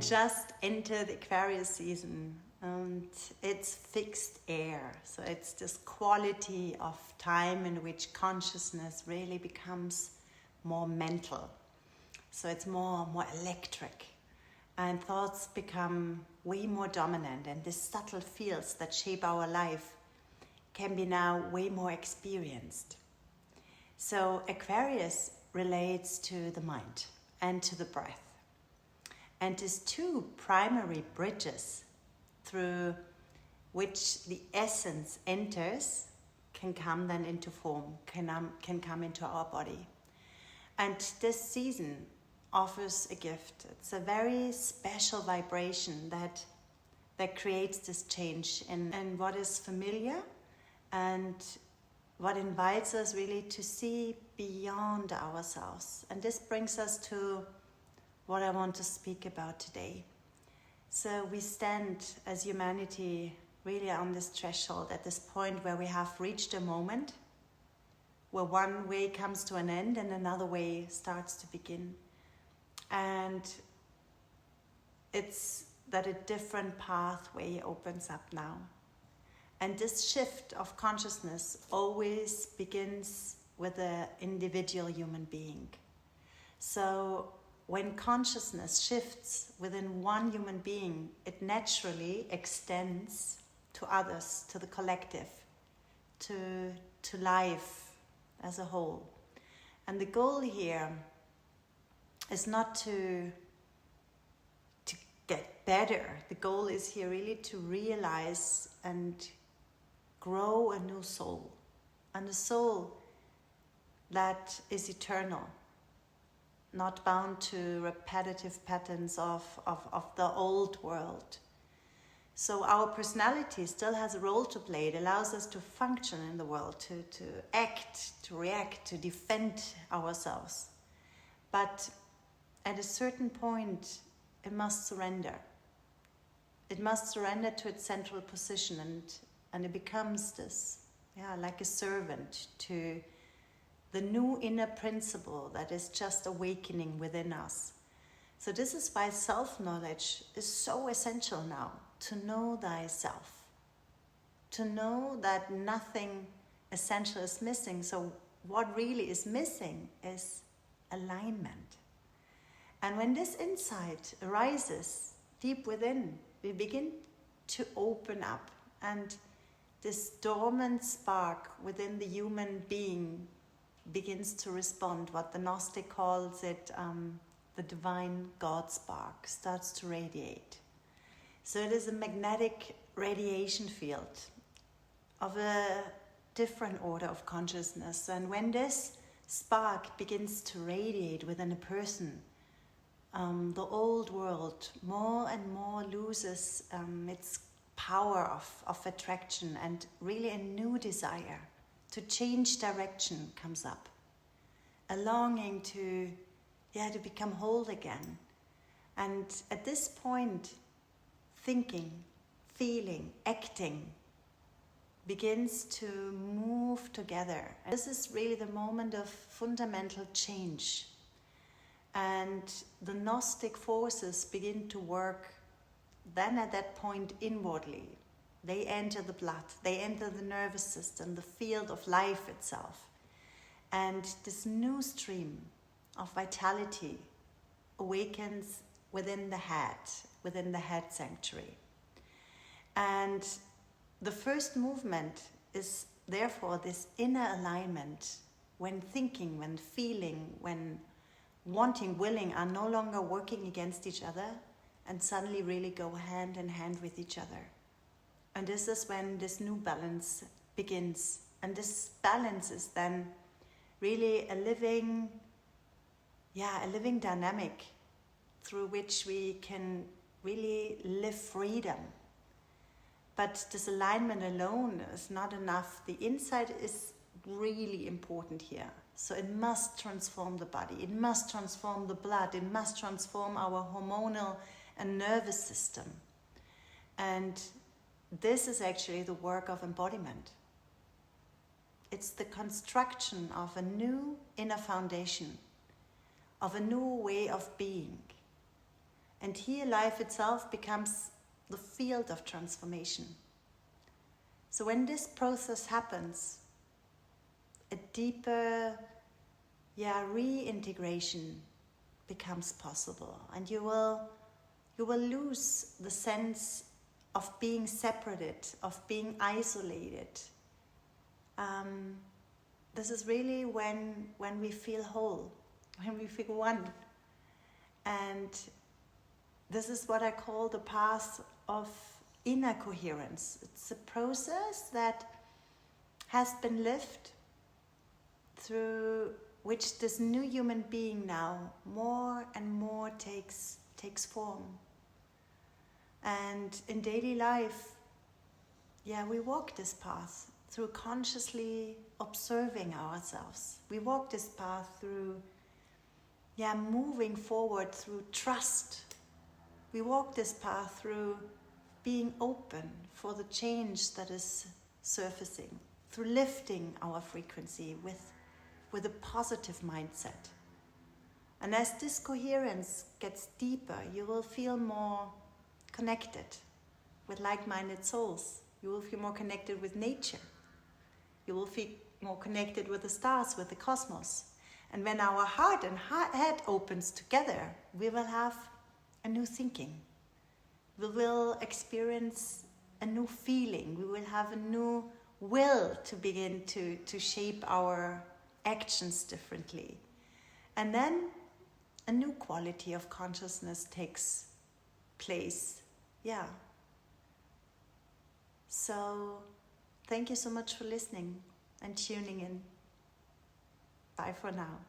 just entered Aquarius season, and it's fixed air. So it's this quality of time in which consciousness really becomes more mental. So it's more electric, and thoughts become way more dominant, and these subtle fields that shape our life can be now way more experienced. So Aquarius relates to the mind and to the breath. And these two primary bridges through which the essence enters can come then into form, can come into our body. And this season offers a gift. It's a very special vibration that creates this change in what is familiar, and what invites us really to see beyond ourselves. And this brings us to what I want to speak about today. So we stand as humanity really on this threshold, at this point where we have reached a moment where one way comes to an end and another way starts to begin. And it's that a different pathway opens up now. And this shift of consciousness always begins with an individual human being. So when consciousness shifts within one human being, it naturally extends to others, to the collective, to life as a whole. And the goal here is not to get better. The goal is here really to realize and grow a new soul, and a soul that is eternal, not bound to repetitive patterns of the old world. So our personality still has a role to play. It allows us to function in the world, to act, to react, to defend ourselves. But at a certain point, it must surrender. It must surrender to its central position, and it becomes this, like a servant to the new inner principle that is just awakening within us. So this is why self-knowledge is so essential now, to know thyself, to know that nothing essential is missing. So what really is missing is alignment. And when this insight arises deep within, we begin to open up, and this dormant spark within the human being begins to respond. What the Gnostic calls it, the divine God spark starts to radiate. So it is a magnetic radiation field of a different order of consciousness. And when this spark begins to radiate within a person, the old world more and more loses its power of attraction, and really a new desire to change direction comes up. A longing to become whole again. And at this point, thinking, feeling, acting begins to move together. And this is really the moment of fundamental change. And the Gnostic forces begin to work then at that point inwardly. They enter the blood, they enter the nervous system, the field of life itself. And this new stream of vitality awakens within the head sanctuary. And the first movement is therefore this inner alignment, when thinking, when feeling, when wanting, willing are no longer working against each other, and suddenly really go hand in hand with each other. And this is when this new balance begins. And this balance is then really a living dynamic through which we can really live freedom. But this alignment alone is not enough. The inside is really important here. So it must transform the body, it must transform the blood, it must transform our hormonal and nervous system. And this is actually the work of embodiment. It's the construction of a new inner foundation, of a new way of being, And here life itself becomes the field of transformation. So when this process happens, a deeper reintegration becomes possible, and you will lose the sense of being separated, of being isolated. This is really when we feel whole, when we feel one. And this is what I call the path of inner coherence. It's a process that has been lived, through which this new human being now more and more takes form. And in daily life, we walk this path through consciously observing ourselves. We walk this path through moving forward through trust. We walk this path through being open for the change that is surfacing, through lifting our frequency with a positive mindset. And as this coherence gets deeper, you will feel more connected with like-minded souls. You will feel more connected with nature. You will feel more connected with the stars, with the cosmos. And when our heart and head opens together, we will have a new thinking. We will experience a new feeling. We will have a new will to begin to shape our actions differently. And then a new quality of consciousness takes place. So thank you so much for listening and tuning in. Bye for now.